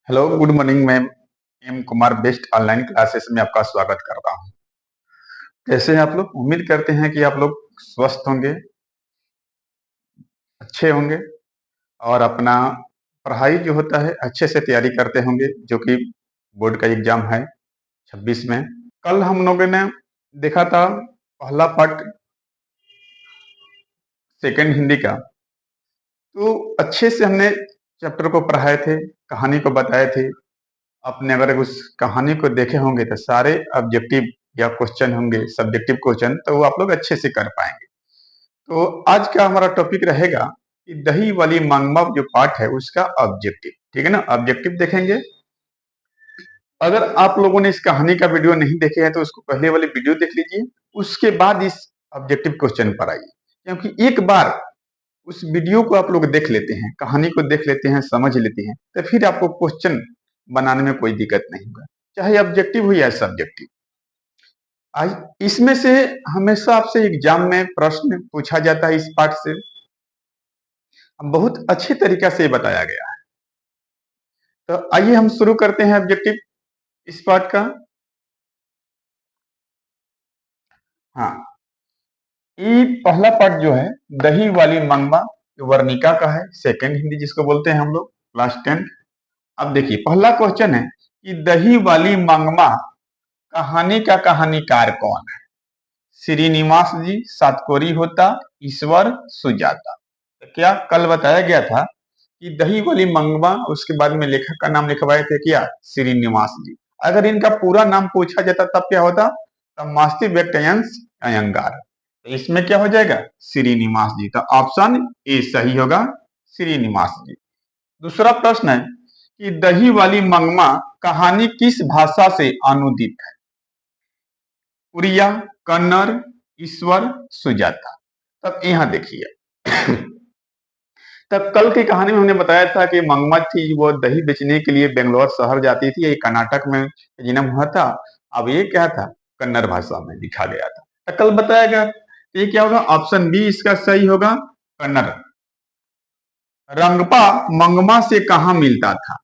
Hello, good morning. मैं M Kumar best online classes में आपका स्वागत करता हूं। कैसे हैं आप लोग? उम्मीद करते हैं कि आप लोग स्वस्थ होंगे, अच्छे होंगे और अपना पढ़ाई जो होता है अच्छे से तैयारी करते होंगे, जो कि बोर्ड का एग्जाम है 26 में। कल हम लोगों ने देखा था पहला पार्ट सेकंड हिंदी का। तो अच्छे से हमने चैप्टर को पढ़ाए थे, कहानी को बताए थे। आपने अगर उस कहानी को देखे होंगे तो सारे ऑब्जेक्टिव या क्वेश्चन होंगे, सब्जेक्टिव क्वेश्चन, तो वो आप लोग अच्छे से कर पाएंगे। तो आज का हमारा टॉपिक रहेगा कि दही वाली मांगमा जो पार्ट है उसका ऑब्जेक्टिव। ठीक है ना? ऑब्जेक्टिव देखेंगे। अगर आप लोगों ने इस कहानी का वीडियो नहीं देखे हैं तो उसको पहले वाली वीडियो देख लीजिए, उसके बाद इस ऑब्जेक्टिव क्वेश्चन पर आइए। क्योंकि एक बार उस वीडियो को आप लोग देख लेते हैं, कहानी को देख लेते हैं, समझ लेते हैं, तो फिर आपको क्वेश्चन बनाने में कोई दिक्कत नहीं होगा, चाहे ऑब्जेक्टिव हो या सब्जेक्टिव। आज इसमें से हमेशा आपसे एग्जाम में प्रश्न पूछा जाता है। इस पार्ट से बहुत अच्छी तरीका से बताया गया है। तो आइए हम शुरू करते हैं ऑब्जेक्टिव इस पार्ट का। हाँ, ये पहला पार्ट जो है दही वाली मंगमा, वर्णिका का है, सेकंड हिंदी जिसको बोलते हैं हम लोग, क्लास 10। अब देखिए पहला क्वेश्चन है कि दही वाली मंगमा कहानी का कहानीकार कौन है? श्रीनिवास जी, सातकोरी होता, ईश्वर, सुजाता। तो क्या कल बताया गया था कि दही वाली मंगमा, उसके बाद में लेखक का नाम लिखवाए थे क्या? श्रीनिवास जी। अगर इनका पूरा नाम पूछा जाता तब क्या होता? तब मास्ती व्यक्तयंश अयंगार। तो इसमें क्या हो जाएगा? श्रीनिवास जी। तो ऑप्शन ए सही होगा, श्रीनिवास जी। दूसरा प्रश्न है कि दही वाली मंगमा कहानी किस भाषा से अनुदित है? उड़िया, कन्नड़, ईश्वर, सुजाता। तब यहाँ देखिए तब कल की कहानी में हमने बताया था कि मंगमा थी, वो दही बेचने के लिए बेंगलोर शहर जाती थी। ये कर्नाटक में जन्म हुआ था। अब ये क्या था? कन्नड़ भाषा में लिखा गया था। तो कल बताया गया, तो ये क्या होगा? ऑप्शन बी इसका सही होगा, कन्नड़। रंगपा मंगमा से कहा मिलता था?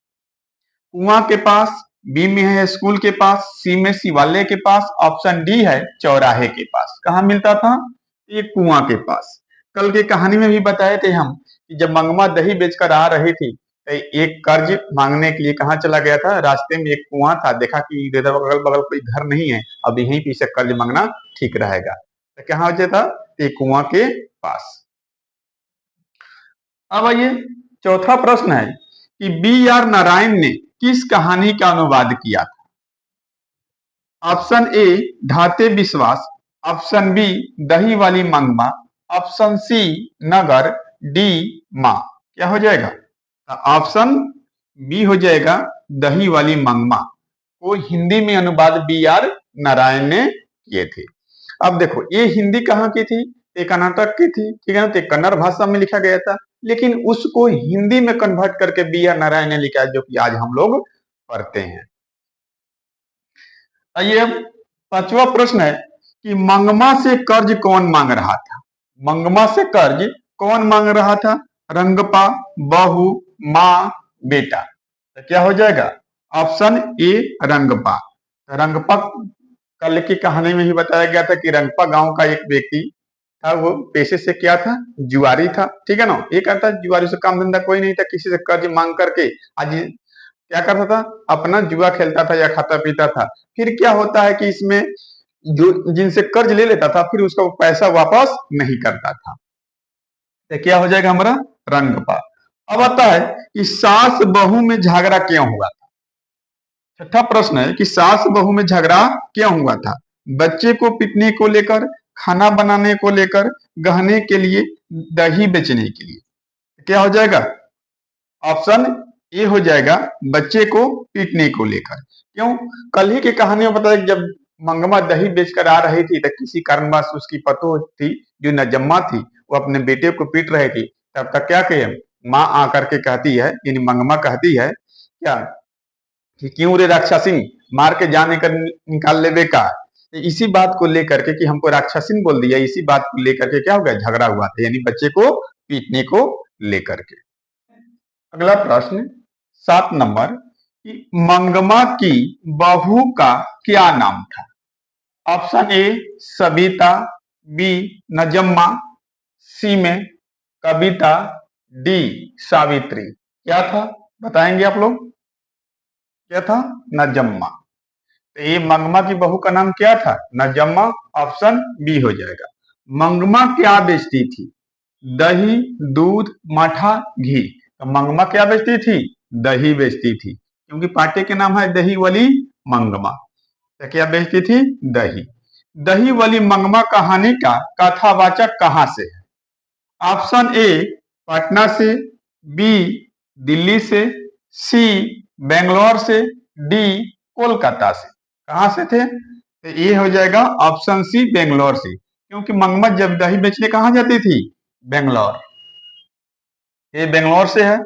कुआं के पास, बी में है स्कूल के पास, सी में शिवालय के पास, ऑप्शन डी है चौराहे के पास। कहा मिलता था? ये कुआं के पास। कल की कहानी में भी बताए थे हम कि जब मंगमा दही बेचकर आ रही थी तो एक कर्ज मांगने के लिए कहा चला गया था? रास्ते में एक कुआं था, देखा कि इधर अगल बगल कोई घर नहीं है, अब यहीं पे से कर्ज मांगना ठीक रहेगा। तो क्या हो जाता? ये कुआं के पास। अब आइए चौथा प्रश्न है कि बी आर नारायण ने किस कहानी का अनुवाद किया था? ऑप्शन ए ढाते विश्वास, ऑप्शन बी दही वाली मंगमा, ऑप्शन सी नगर, डी मां। क्या हो जाएगा? ऑप्शन बी हो जाएगा, दही वाली मंगमा को हिंदी में अनुवाद बी आर नारायण ने किए थे। अब देखो ये हिंदी कहाँ की थी? ये कर्नाटक की थी, ठीक है ना? तो कन्नड़ भाषा में लिखा गया था, लेकिन उसको हिंदी में कन्वर्ट करके बी आर नारायण ने लिखा है, जो कि आज हम लोग पढ़ते हैं। आइए अब पांचवा प्रश्न है कि मंगमा से कर्ज कौन मांग रहा था? मंगमा से कर्ज कौन मांग रहा था? रंगपा, बहू, माँ, बेटा। तो क्या हो जाएगा? Option A रंगपा। रंगपा कल की कहानी में ही बताया गया था कि रंगपा गांव का एक व्यक्ति था, वो पेशे से क्या था? जुआरी था, ठीक है ना? एक आता जुआरी से काम धंधा कोई नहीं था, किसी से कर्ज मांग करके आज क्या करता था? अपना जुआ खेलता था या खाता पीता था। फिर क्या होता है कि इसमें जो जिनसे कर्ज ले लेता था फिर उसका पैसा वापस नहीं करता था। तो क्या हो जाएगा हमारा? रंगपा। अब आता है कि सास बहू में झगड़ा क्यों हुआ? छठा प्रश्न है कि सास बहू में झगड़ा क्यों हुआ था? बच्चे को पीटने को लेकर, खाना बनाने को लेकर, गहने के लिए, दही बेचने के लिए। क्या हो जाएगा? ऑप्शन ए हो जाएगा, बच्चे को पीटने को लेकर। क्यों? कल ही की कहानी में बताया जब मंगमा दही बेचकर आ रही थी तो किसी कारणवश उसकी पतोह थी जो नजम्मा थी, वो अपने बेटे को पीट रही थी। तब तक क्या कहे? माँ आकर के कहती है, यानी मंगमा कहती है क्या कि क्यों रे राक्षसिन, मार के जान निकाल ले बेका। इसी बात को लेकर के कि हमको राक्षसिन बोल दिया, इसी बात को लेकर के क्या हो गया? झगड़ा हुआ था, यानी बच्चे को पीटने को लेकर के। अगला प्रश्न 7 नंबर कि मंगमा की बहू का क्या नाम था? Option A Savita, B Najamma, C में कविता, डी सावित्री। क्या था बताएंगे आप लोग? क्या था? नजम्मा। तो ये मंगमा की बहू का नाम क्या था? नजम्मा। ऑप्शन बी हो जाएगा। मंगमा क्या बेचती थी? दही, दूध, मठा, घी। तो मंगमा क्या बेचती थी? दही बेचती थी, क्योंकि पार्टी के नाम है दही वाली मंगमा। तो क्या बेचती थी? दही। दही वाली मंगमा कहानी का कथावाचक कहां से है? ऑप्शन ए पटना से, बी दिल्ली से, सी बेंगलोर से, डी कोलकाता से। कहां से थे? तो ये हो जाएगा ऑप्शन सी बेंगलोर से, क्योंकि मंगमा जब दही बेचने कहां जाती थी? बेंगलोर। ये बेंगलोर से है।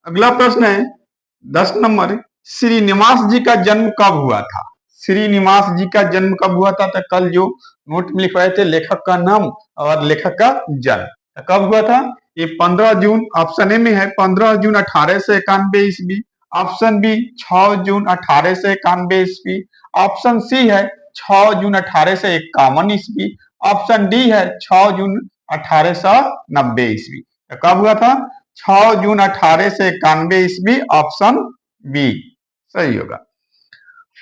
अगला प्रश्न है 10 नंबर। श्रीनिवास जी का जन्म कब हुआ था? श्रीनिवास जी का जन्म कब हुआ था? तो कल जो नोट में लिखवाए थे लेखक का नाम और लेखक का जन्म, तो कब हुआ था? ये 15 जून। ऑप्शन ए में है 15 जून 1891 ईस्वी। ऑप्शन बी 6 जून 1891 ईस्वी। ऑप्शन सी है 6 जून 1851 ईस्वी। ऑप्शन डी है 6 जून 1890 ईस्वी। तो कब हुआ था? 6 जून 1891 ईस्वी। ऑप्शन बी सही होगा।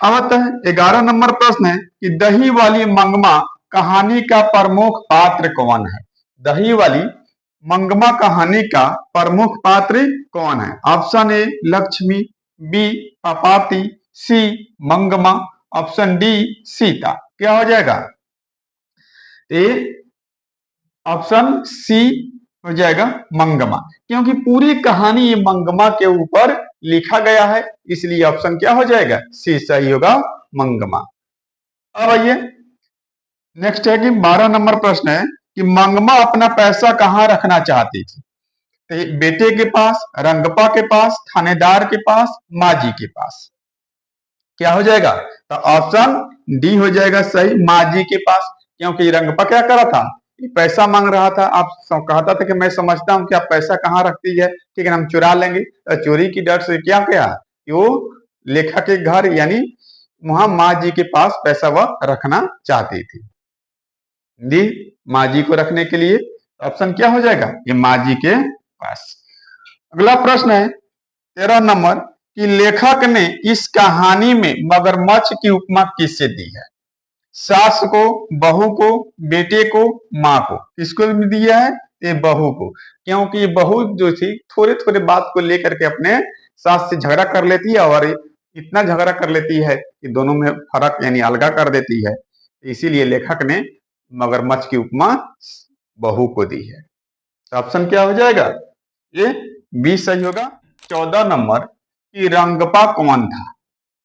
अब आता है 11 नंबर प्रश्न है कि दही वाली मंगमा कहानी का प्रमुख पात्र कौन है? दही वाली मंगमा कहानी का प्रमुख पात्र कौन है? Option A Lakshmi, B Papathi, C Mangamma, option D Sita. क्या हो जाएगा? ए ऑप्शन सी हो जाएगा मंगमा, क्योंकि पूरी कहानी ये मंगमा के ऊपर लिखा गया है, इसलिए ऑप्शन क्या हो जाएगा? सी सही होगा, मंगमा। अब आइए नेक्स्ट है कि 12 नंबर प्रश्न है कि मंगमा अपना पैसा कहां रखना चाहती थी? तो बेटे के पास, रंगपा के पास, थानेदार के पास, माजी के पास। क्या हो जाएगा? तो ऑप्शन डी हो जाएगा सही, माजी के पास। क्योंकि रंगपा क्या कर रहा था? पैसा मांग रहा था। आप कहता था कि मैं समझता हूं कि आप पैसा कहाँ रखती है, ठीक है हम चुरा लेंगे। तो चोरी की डर से क्या किया कि वो लेखक के घर यानी वहां माँ जी के पास पैसा वह रखना चाहती थी। दी माँ जी को रखने के लिए ऑप्शन क्या हो जाएगा? ये माँ जी के पास। अगला प्रश्न है 13 नंबर कि लेखक ने इस कहानी में मगरमच्छ की उपमा किससे दी है? सास को, बहू को, बेटे को, माँ को। किसको दिया है? ये बहू को, क्योंकि ये बहू जो थी थोड़े थोड़े बात को लेकर के अपने सास से झगड़ा कर लेती है, और इतना झगड़ा कर लेती है कि दोनों में फर्क यानी अलगा कर देती है। इसीलिए लेखक ने मगरमच्छ की उपमा बहू को दी है। तो ऑप्शन क्या हो जाएगा? ये बी सही होगा। 14 नंबर कि रंगपा कौन था?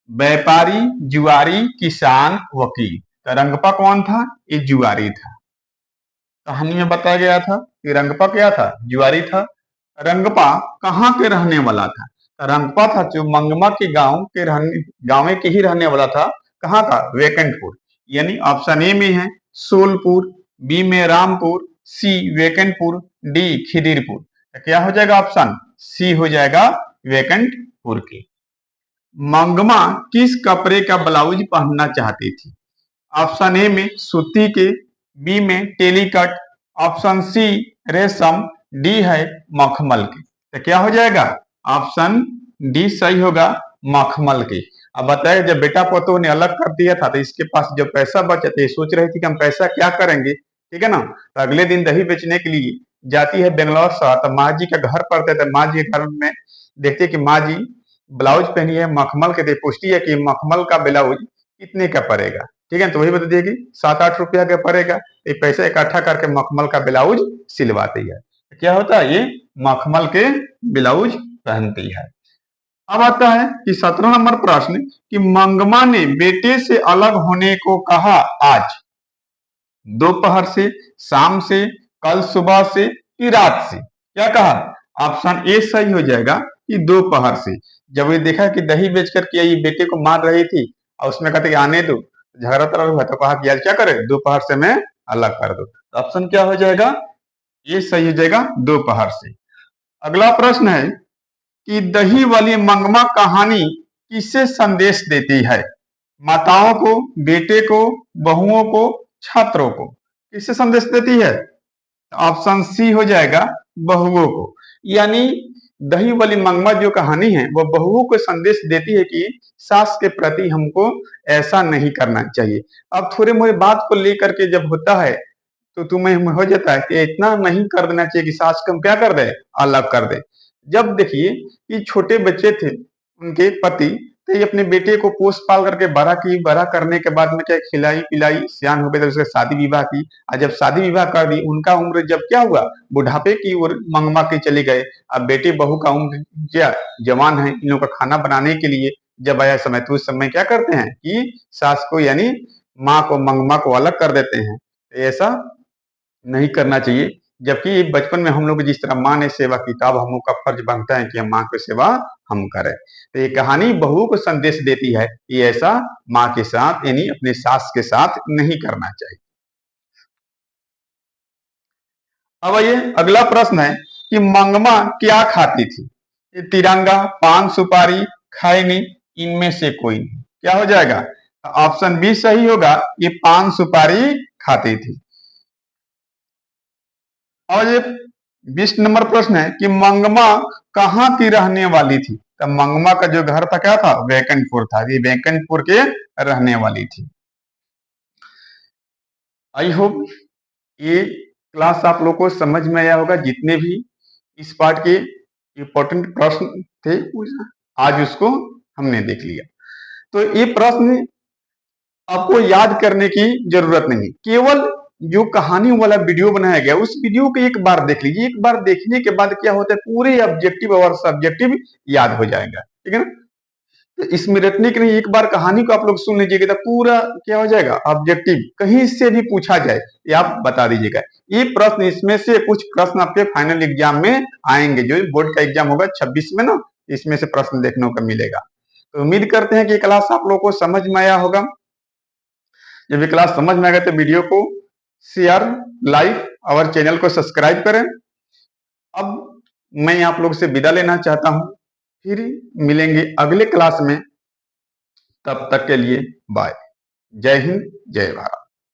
व्यापारी, जुआरी, किसान, वकील। तो रंगपा कौन था? ये जुआरी था। कहानी में बताया गया था कि रंगपा क्या था? जुआरी था। रंगपा कहाँ के रहने वाला था? रंगपा था जो मंगमा के गांव के ही रहने वाला था। कहाँ का? वेकंठपुर। यानी ऑप्शन ए में है सोलपुर, बी में रामपुर, सी वेकंठपुर, डी खिदिरपुर। तो क्या हो जाएगा? ऑप्शन सी हो जाएगा, वेकंठपुर के। मंगमा किस कपड़े का ब्लाउज पहनना चाहती थी? ऑप्शन ए में सूती के, बी में टेलीकट, ऑप्शन सी रेशम, डी है मखमल के। तो क्या हो जाएगा? ऑप्शन डी सही होगा, मखमल के। अब बताए जब बेटा पोतों ने अलग कर दिया था तो इसके पास जो पैसा बचा था, सोच रही थी कि हम पैसा क्या करेंगे, ठीक है ना। तो अगले दिन दही बेचने के लिए जाती है बेंगलोर शहर। तो माँ जी का घर पड़ते थे, माँ जी के घर में देखते कि माँ जी ब्लाउज पहनी है मखमल के। पूछती है कि मखमल का ब्लाउज कितने का पड़ेगा, ठीक है। तो वही बता देगी 7-8 रुपया का पड़ेगा। ये पैसा इकट्ठा करके मखमल का ब्लाउज सिलवाती है। क्या होता है? ये मखमल के ब्लाउज पहनती है। अब आता है कि 17 नंबर प्रश्न कि मंगमा ने बेटे से अलग होने को कहा आज? दोपहर से, शाम से, कल सुबह से कि रात से। क्या कहा? ऑप्शन ए सही हो जाएगा कि दोपहर से। जब ये देखा कि दही बेच करके ये बेटे को मार रही थी और उसमें कहते कि आने दो, झगड़ा तरह हुआ तो कहा कि यार क्या करे, दोपहर से मैं अलग कर दो। तो ऑप्शन क्या हो जाएगा? ये सही हो जाएगा, दोपहर से। अगला प्रश्न है कि दही वाली मंगमा कहानी किसे संदेश देती है? माताओं को, बेटे को, बहुओं को, छात्रों को? किसे संदेश देती है? ऑप्शन सी हो जाएगा, बहुओं को। यानी दही वाली मंगमा जो कहानी है वो बहुओं को संदेश देती है कि सास के प्रति हमको ऐसा नहीं करना चाहिए। अब थोड़े मोरे बात को लेकर के जब होता है तो तुम्हें हो जाता है कि इतना नहीं कर देना चाहिए कि सास को हम क्या कर दे, अलग कर दे। जब देखिए कि छोटे बच्चे थे उनके पति, तो ये अपने बेटे को पोस पाल करके बड़ा की, बड़ा करने के बाद में क्या खिलाई पिलाई सियान हो गए, तो उसके शादी विवाह की। और जब शादी विवाह कर दी, उनका उम्र जब क्या हुआ, बुढ़ापे की ओर मंगमा के चले गए। अब बेटे बहू का उम्र क्या जवान है, इन लोगों का खाना बनाने के लिए जब आया समय, तो उस समय क्या करते हैं कि सास को यानी माँ को, मंगमा को अलग कर देते हैं। ऐसा नहीं करना चाहिए। जबकि बचपन में हम लोग जिस तरह माँ ने सेवा की, तब हम लोग का फर्ज बनता है कि हम माँ की सेवा हम करें। तो ये कहानी बहू को संदेश देती है कि ऐसा माँ के साथ यानी अपने सास के साथ नहीं करना चाहिए। अब ये अगला प्रश्न है कि मंगमा क्या खाती थी? ये तिरंगा, पान सुपारी, खैनी, इनमें से कोई नहीं। क्या हो जाएगा? ऑप्शन बी सही होगा, ये पान सुपारी खाती थी। और ये 20 नंबर प्रश्न है कि मंगमा कहाँ की रहने वाली थी? तो मंगमा का जो घर था क्या था? वैकुंठपुर था। ये वैकुंठपुर के रहने वाली थी। आई होप ये क्लास आप लोग को समझ में आया होगा। जितने भी इस पार्ट के इंपॉर्टेंट प्रश्न थे आज उसको हमने देख लिया। तो ये प्रश्न आपको याद करने की जरूरत नहीं, केवल जो कहानी वाला वीडियो बनाया गया उस वीडियो को एक बार देख लीजिए। एक बार देखने के बाद क्या होता है, पूरे ऑब्जेक्टिव और सब्जेक्टिव याद हो जाएगा। ठीक है ना? तो इसमें रटने के लिए एक बार कहानी को आप लोग सुन लीजिएगा तो पूरा क्या हो जाएगा, ऑब्जेक्टिव कहीं से भी पूछा जाए ये आप बता दीजिएगा। ये प्रश्न, इसमें से कुछ प्रश्न आपके फाइनल एग्जाम में आएंगे, जो बोर्ड का एग्जाम होगा 26 में ना, इसमें से प्रश्न देखने को मिलेगा। तो उम्मीद करते हैं कि क्लास आप लोग को समझ में आया होगा। जब ये क्लास समझ में आ गए तो वीडियो को शेयर, लाइक और चैनल को सब्सक्राइब करें। अब मैं आप लोग से विदा लेना चाहता हूं, फिर मिलेंगे अगले क्लास में। तब तक के लिए बाय। जय हिंद, जय भारत।